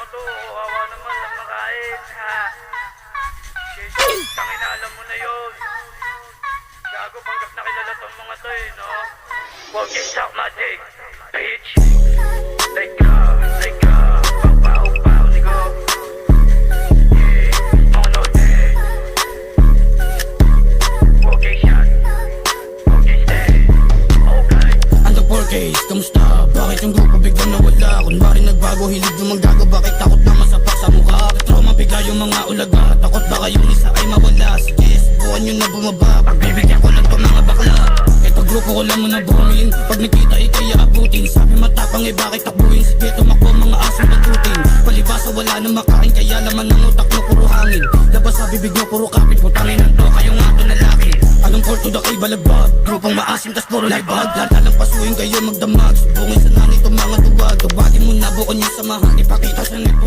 to, kawawa naman lang makain, ha? Jesus, tangina, alam mo na yun. Gago, panggap na kilala tong mga to eh, no? Wag yung suck my dick, bitch. Like pau, nigga. Yeah, mono dead. Okay shot, okay stay, okay. Ando 4Ks, kamusta? Bakit yung grupo biglang nawala? Kunwari nagbago, hilig dumanggago. Bakit takot na masapak sa mukha? Trauma bigla yung mga ulaga. Takot baka yung isa ay mawala. Sige, subukan nyo na bumaba. Pagbibigyan ko lang to mga bakla. Ito grupo ko lang muna bumin. Pag nakita ikay abutin. Sabi matapang eh bakit takbuhin? Sige tumakbo mga asong batutin. Palibasa wala na makain. Kaya laman ng utak mo puro hangin. Labas sa bibig mo puro kapit. Putangin ang to kayo nga to lalaki. Anong call to the kay balagbag? Grupong maasim tas puro lagbag. Lalalang pasuhin kayo magdamag. Subungin sa nanay to mga duwag. Tubatin mo na buko niyo samahan. Ipakita sa nepo.